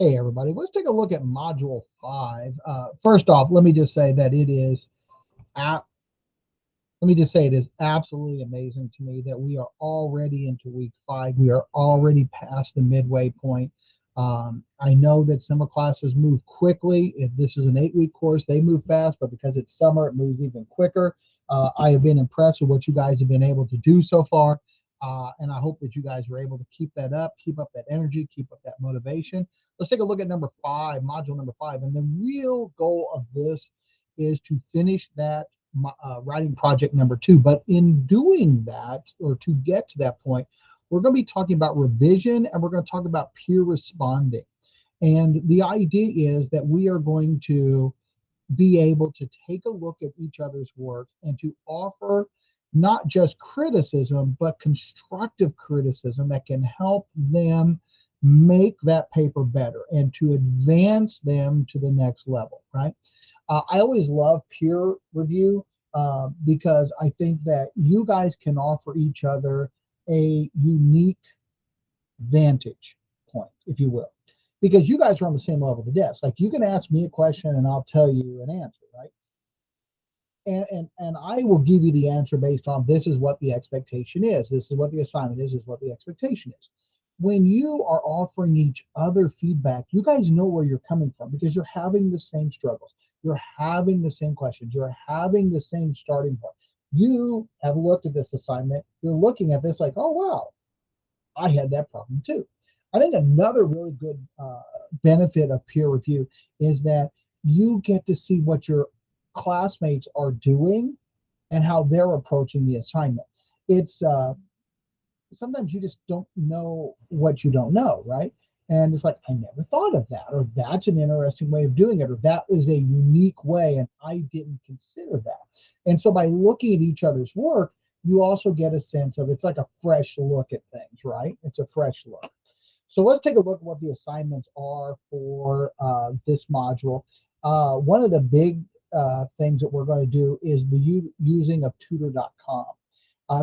Hey everybody, let's take a look at Module 5. First off, let me just say that it is at, let me just say it is absolutely amazing to me that we are already into week 5. We are already past the midway point. I know that summer classes move quickly. If this is an 8-week course, they move fast, but because it's summer, it moves even quicker. I have been impressed with what you guys have been able to do so far. And I hope that you guys were able to keep that up, keep up that energy, keep up that motivation. Let's take a look at number 5, module number 5. And the real goal of this is to finish that writing project number 2. But in doing that, or to get to that point, we're going to be talking about revision and we're going to talk about peer responding. And the idea is that we are going to be able to take a look at each other's work and to offer not just criticism, but constructive criticism that can help them make that paper better and to advance them to the next level, right? I always love peer review because I think that you guys can offer each other a unique vantage point, if you will, because you guys are on the same level of the desk. Like you can ask me a question and I'll tell you an answer, right? And I will give you the answer based on this is what the expectation is. This is what the assignment is what the expectation is. When you are offering each other feedback, you guys know where you're coming from because you're having the same struggles. You're having the same questions. You're having the same starting point. You have looked at this assignment. You're looking at this like, oh, wow, I had that problem too. I think another really good benefit of peer review is that you get to see what your classmates are doing and how they're approaching the assignment. It's sometimes you just don't know what you don't know, right? And it's like, I never thought of that, or that's an interesting way of doing it, or that was a unique way, and I didn't consider that. And so by looking at each other's work, you also get a sense of it's like a fresh look at things, right? It's a fresh look. So let's take a look at what the assignments are for this module. One of the big things that we're going to do is the using of tutor.com.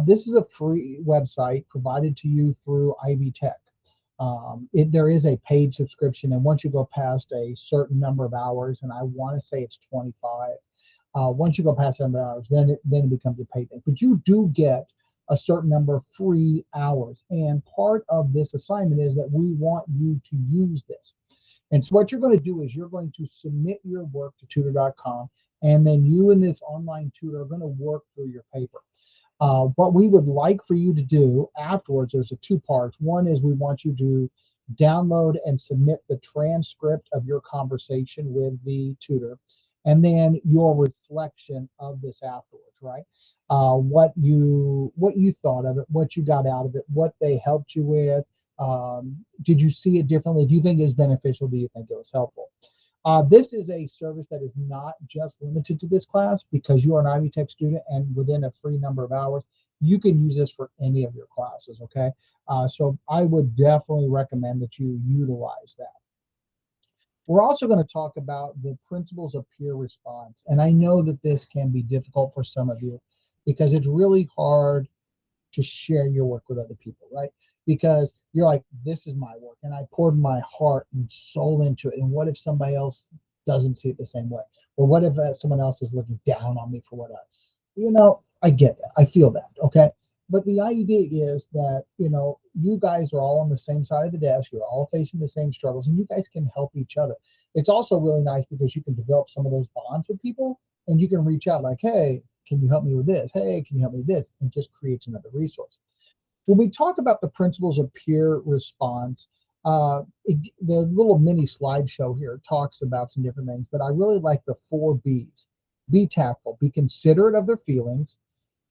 This is a free website provided to you through Ivy Tech. There is a paid subscription, and once you go past a certain number of hours, and I want to say it's 25, once you go past that number of hours, then it becomes a paid thing. But you do get a certain number of free hours, and part of this assignment is that we want you to use this. And so what you're going to do is you're going to submit your work to tutor.com, and then you and this online tutor are going to work through your paper. What we would like for you to do afterwards, there's a two parts. One is we want you to download and submit the transcript of your conversation with the tutor, and then your reflection of this afterwards, right? What you thought of it, what you got out of it, what they helped you with. Did you see it differently? Do you think it was beneficial? Do you think it was helpful? This is a service that is not just limited to this class because you are an Ivy Tech student and within a free number of hours, you can use this for any of your classes, okay? So I would definitely recommend that you utilize that. We're also going to talk about the principles of peer response. And I know that this can be difficult for some of you because it's really hard to share your work with other people, right? Because you're like, this is my work and I poured my heart and soul into it. And what if somebody else doesn't see it the same way? Or what if someone else is looking down on me for what I get that. I feel that. Okay. But the idea is that, you guys are all on the same side of the desk. You're all facing the same struggles and you guys can help each other. It's also really nice because you can develop some of those bonds with people and you can reach out like, hey, can you help me with this? Hey, can you help me with this? And just creates another resource. When we talk about the principles of peer response, the little mini slideshow here talks about some different things, but I really like the 4 B's. Be tactful, be considerate of their feelings,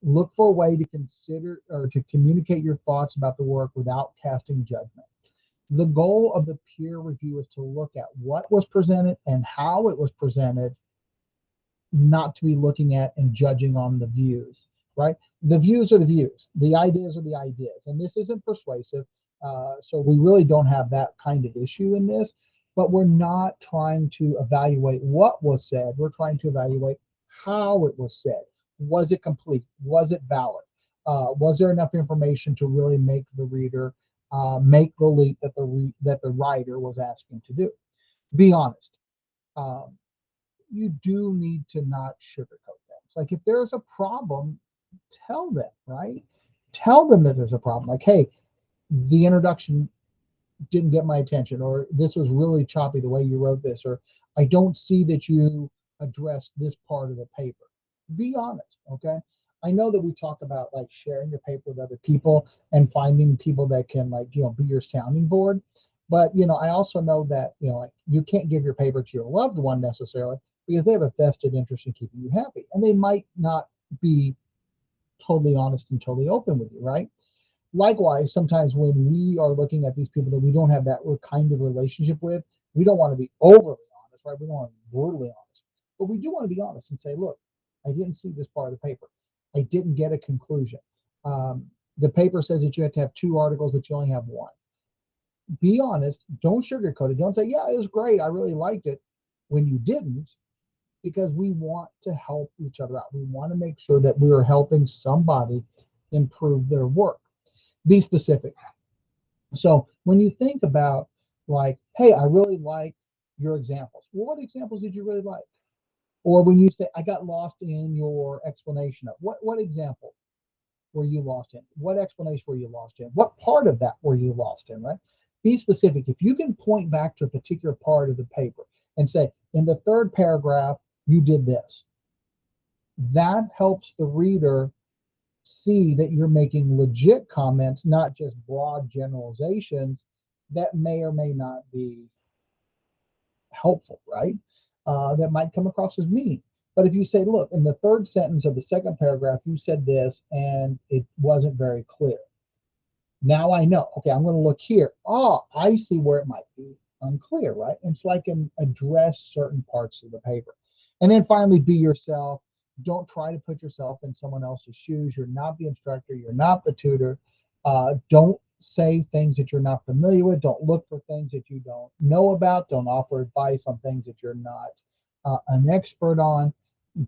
look for a way to consider or to communicate your thoughts about the work without casting judgment. The goal of the peer review is to look at what was presented and how it was presented, not to be looking at and judging on the views, right? The views are the views, the ideas are the ideas, and this isn't persuasive. So we really don't have that kind of issue in this, but we're not trying to evaluate what was said. We're trying to evaluate how it was said. Was it complete? Was it valid? Was there enough information to really make the reader make the leap that the writer was asking to do. Be honest. Um, you do need to not sugarcoat things. Like if there's a problem, tell them, right? Tell them that there's a problem. Like, hey, the introduction didn't get my attention, or this was really choppy the way you wrote this, or I don't see that you addressed this part of the paper. Be honest, okay? I know that we talk about like sharing your paper with other people and finding people that can like, be your sounding board. But, I also know that, like you can't give your paper to your loved one necessarily because they have a vested interest in keeping you happy. And they might not be totally honest and totally open with you, right? Likewise, sometimes when we are looking at these people that we don't have that kind of relationship with, we don't want to be overly honest, right? We don't want to be brutally honest, but we do want to be honest and say, look, I didn't see this part of the paper. I didn't get a conclusion. The paper says that you have to have two articles, but you only have one. Be honest. Don't sugarcoat it. Don't say, yeah, it was great. I really liked it when you didn't, because we want to help each other out. We want to make sure that we are helping somebody improve their work. Be specific. So when you think about like, hey, I really like your examples. Well, what examples did you really like? Or when you say, I got lost in your explanation of what example were you lost in? What explanation were you lost in? What part of that were you lost in, right? Be specific. If you can point back to a particular part of the paper and say, in the third paragraph, you did this, that helps the reader see that you're making legit comments, not just broad generalizations that may or may not be helpful, right? That might come across as mean. But if you say, look, in the third sentence of the second paragraph, you said this and it wasn't very clear. Now I know, okay, I'm going to look here. Oh, I see where it might be unclear, right? And so I can address certain parts of the paper. And then finally, be yourself. Don't try to put yourself in someone else's shoes. You're not the instructor, you're not the tutor. Don't say things that you're not familiar with. Don't look for things that you don't know about. Don't offer advice on things that you're not an expert on.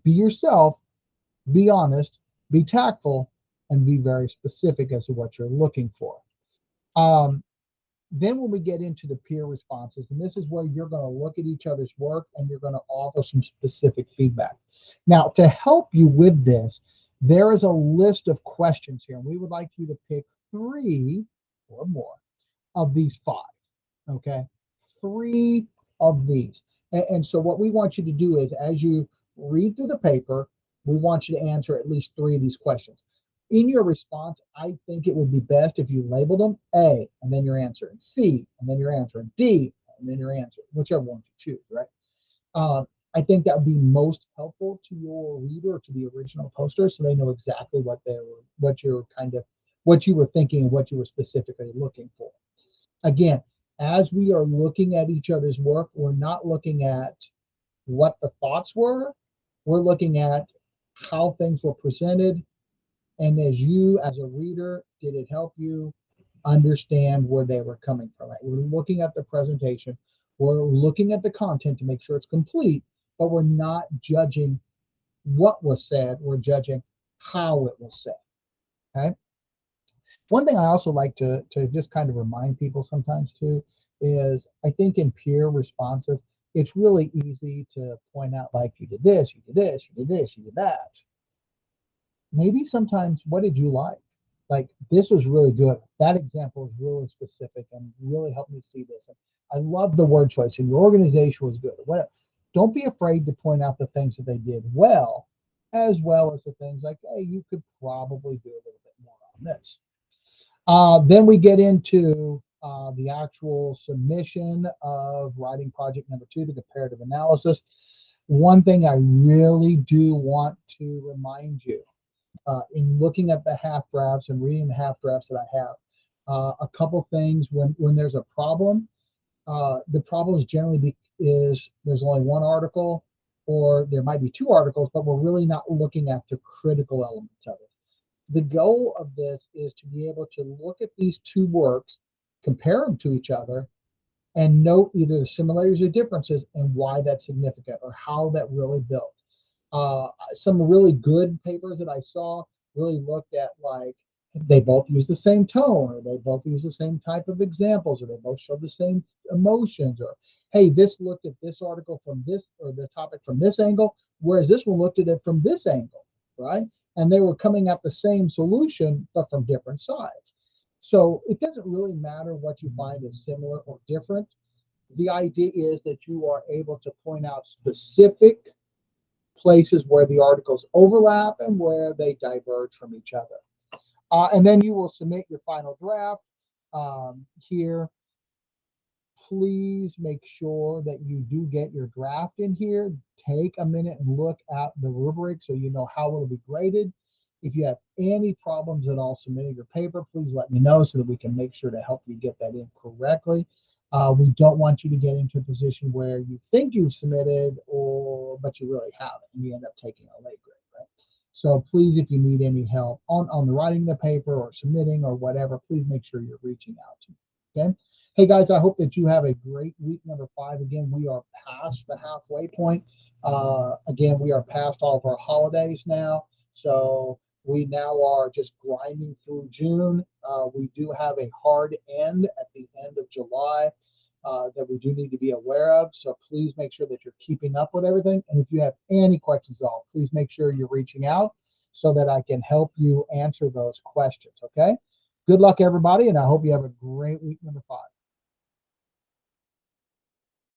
Be yourself, be honest, be tactful, and be very specific as to what you're looking for. Um, then when we get into the peer responses, and this is where you're going to look at each other's work and you're going to offer some specific feedback. Now, to help you with this, there is a list of questions here, and we would like you to pick 3 or more of these 5. Okay, 3 of these. And so what we want you to do is, as you read through the paper, we want you to answer at least 3 of these questions. In your response, I think it would be best if you labeled them A, and then your answer, and C, and then your answer, and D, and then your answer, whichever one you choose, right? I think that would be most helpful to your reader, or to the original poster, so they know exactly what you were thinking and what you were specifically looking for. Again, as we are looking at each other's work, we're not looking at what the thoughts were. We're looking at how things were presented. And as a reader, did it help you understand where they were coming from? Right? We're looking at the presentation. We're looking at the content to make sure it's complete, but we're not judging what was said. We're judging how it was said. Okay. One thing I also like to just kind of remind people sometimes too is, I think in peer responses, it's really easy to point out like, you did this, you did this, you did this, you did that. Maybe sometimes, what did you like? Like, this was really good. That example is really specific and really helped me see this. And I love the word choice, and your organization was good. Whatever. Don't be afraid to point out the things that they did well as the things like, hey, you could probably do a little bit more on this. Then we get into the actual submission of writing project number 2, the comparative analysis. One thing I really do want to remind you, in looking at the half drafts and reading the half drafts that I have, a couple things. When there's a problem, the problem is generally is there's only one article, or there might be 2 articles, but we're really not looking at the critical elements of it. The goal of this is to be able to look at these 2 works, compare them to each other, and note either the similarities or differences and why that's significant or how that really built. Some really good papers that I saw really looked at like they both use the same tone, or they both use the same type of examples, or they both show the same emotions, or hey, this looked at this article from this, or the topic from this angle, whereas this one looked at it from this angle, right? And they were coming at the same solution, but from different sides. So it doesn't really matter what you find is similar or different. The idea is that you are able to point out specific places where the articles overlap and where they diverge from each other. And then you will submit your final draft here. Please make sure that you do get your draft in here. Take a minute and look at the rubric so you know how it will be graded. If you have any problems at all submitting your paper, please let me know so that we can make sure to help you get that in correctly. We don't want you to get into a position where you think you've submitted, or but you really haven't, and you end up taking a late grade, right? So please, if you need any help on the writing the paper or submitting or whatever, please make sure you're reaching out to me. Okay. Hey guys, I hope that you have a great week number 5. Again, we are past the halfway point. Again, we are past all of our holidays now. So we now are just grinding through June. We do have a hard end at the end of July that we do need to be aware of. So please make sure that you're keeping up with everything. And if you have any questions at all, please make sure you're reaching out so that I can help you answer those questions. Okay. Good luck, everybody, and I hope you have a great week number 5.